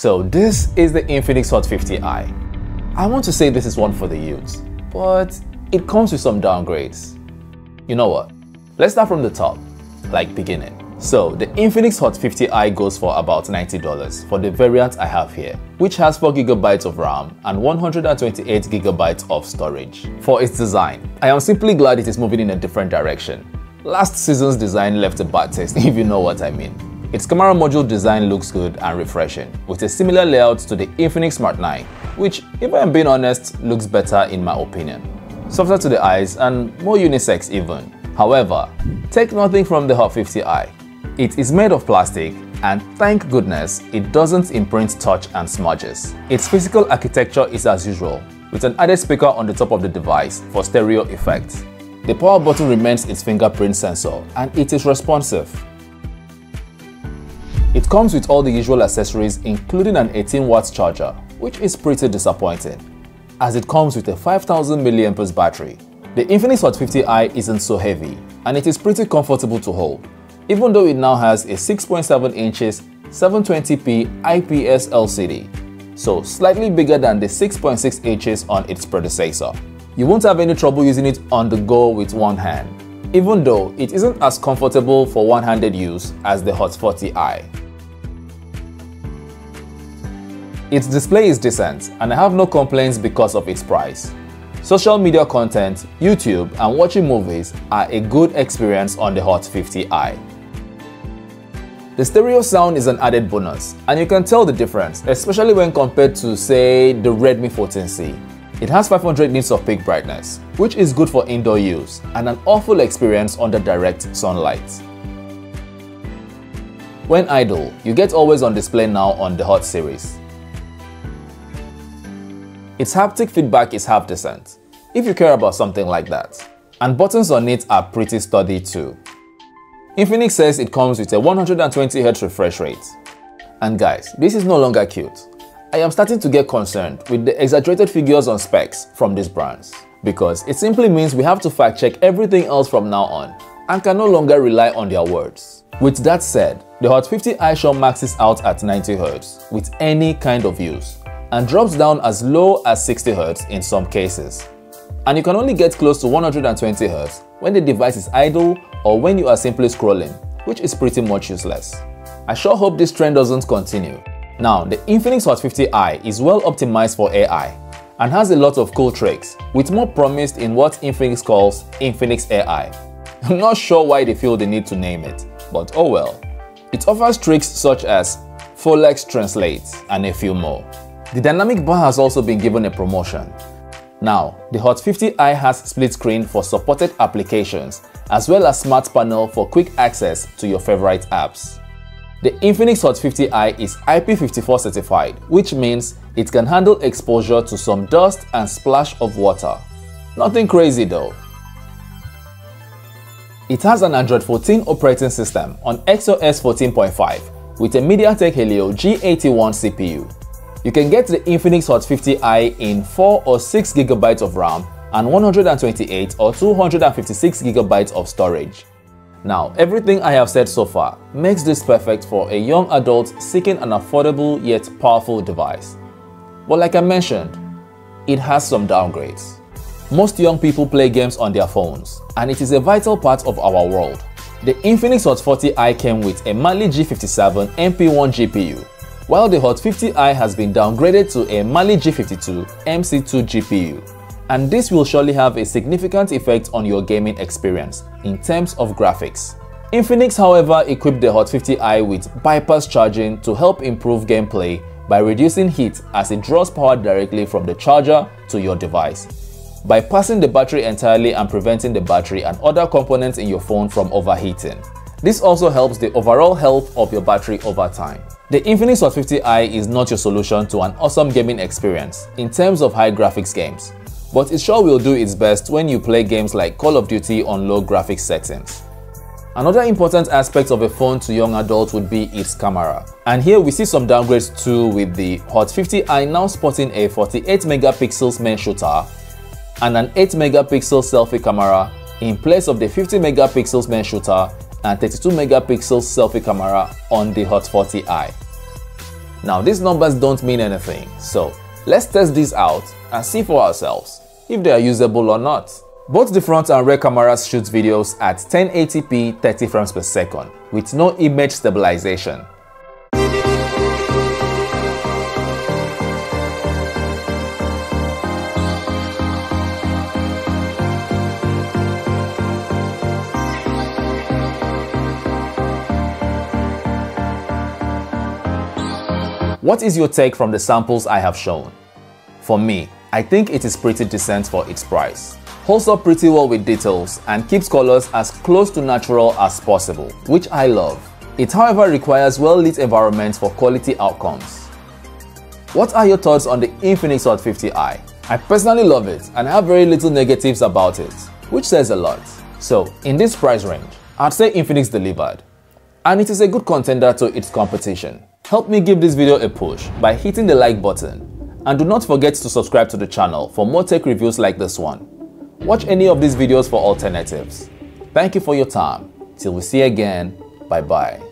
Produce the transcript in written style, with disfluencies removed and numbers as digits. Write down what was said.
So this is the Infinix Hot 50i. I want to say this is one for the youths, but it comes with some downgrades. You know what? Let's start from the top, like beginning. So the Infinix Hot 50i goes for about $90 for the variant I have here, which has 4GB of RAM and 128GB of storage. For its design, I am simply glad it is moving in a different direction. Last season's design left a bad taste, if you know what I mean. Its camera module design looks good and refreshing, with a similar layout to the Infinix Smart 9, which, if I am being honest, looks better in my opinion. Softer to the eyes and more unisex even. However, take nothing from the Hot 50i. It is made of plastic, and thank goodness it doesn't imprint touch and smudges. Its physical architecture is as usual, with an added speaker on the top of the device for stereo effect. The power button remains its fingerprint sensor, and it is responsive. It comes with all the usual accessories, including an 18W charger, which is pretty disappointing, as it comes with a 5000 mAh battery. The Infinix Hot 50i isn't so heavy, and it is pretty comfortable to hold, even though it now has a 6.7 inches 720p IPS LCD, so slightly bigger than the 6.6 inches on its predecessor. You won't have any trouble using it on the go with one hand, even though it isn't as comfortable for one-handed use as the Hot 40i. Its display is decent, and I have no complaints because of its price. Social media content, YouTube, and watching movies are a good experience on the Hot 50i. The stereo sound is an added bonus, and you can tell the difference, especially when compared to, say, the Redmi 14C. It has 500 nits of peak brightness, which is good for indoor use, and an awful experience under direct sunlight. When idle, you get always on display now on the Hot series. Its haptic feedback is half decent, if you care about something like that. And buttons on it are pretty sturdy too. Infinix says it comes with a 120Hz refresh rate. And guys, this is no longer cute. I am starting to get concerned with the exaggerated figures on specs from these brands, because it simply means we have to fact check everything else from now on and can no longer rely on their words. With that said, the Hot 50i sure maxes out at 90Hz with any kind of use, and drops down as low as 60Hz in some cases. And you can only get close to 120Hz when the device is idle or when you are simply scrolling, which is pretty much useless. I sure hope this trend doesn't continue. Now, the Infinix Hot 50i is well optimized for AI and has a lot of cool tricks, with more promised in what Infinix calls Infinix AI. I'm not sure why they feel the need to name it, but oh well. It offers tricks such as Folex Translate and a few more. The dynamic bar has also been given a promotion. Now, the Hot 50i has split screen for supported applications, as well as smart panel for quick access to your favorite apps. The Infinix Hot 50i is IP54 certified, which means it can handle exposure to some dust and splash of water. Nothing crazy though. It has an Android 14 operating system on XOS 14.5 with a MediaTek Helio G81 CPU. You can get the Infinix Hot 50i in 4 or 6 GB of RAM and 128 or 256 GB of storage. Now, everything I have said so far makes this perfect for a young adult seeking an affordable yet powerful device. But like I mentioned, it has some downgrades. Most young people play games on their phones, and it is a vital part of our world. The Infinix Hot 40i came with a Mali G57 MP1 GPU, while the Hot 50i has been downgraded to a Mali G52 MC2 GPU. And this will surely have a significant effect on your gaming experience in terms of graphics. Infinix, however, equipped the Hot 50i with bypass charging to help improve gameplay by reducing heat as it draws power directly from the charger to your device, bypassing the battery entirely and preventing the battery and other components in your phone from overheating. This also helps the overall health of your battery over time. The Infinix Hot 50i is not your solution to an awesome gaming experience in terms of high graphics games, but it sure will do its best when you play games like Call of Duty on low graphics settings. Another important aspect of a phone to young adults would be its camera. And here we see some downgrades too, with the Hot 50i now sporting a 48 megapixels main shooter and an 8 megapixel selfie camera in place of the 50 megapixels main shooter and 32 megapixel selfie camera on the Hot 40i. Now these numbers don't mean anything, so let's test these out and see for ourselves if they are usable or not. Both the front and rear cameras shoot videos at 1080p 30 frames per second with no image stabilization. What is your take from the samples I have shown? For me, I think it is pretty decent for its price. Holds up pretty well with details and keeps colors as close to natural as possible, which I love. It however requires well-lit environments for quality outcomes. What are your thoughts on the Infinix Hot 50i? I personally love it and have very little negatives about it, which says a lot. So, in this price range, I'd say Infinix delivered. And it is a good contender to its competition. Help me give this video a push by hitting the like button. And do not forget to subscribe to the channel for more tech reviews like this one. Watch any of these videos for alternatives. Thank you for your time. Till we see you again. Bye bye.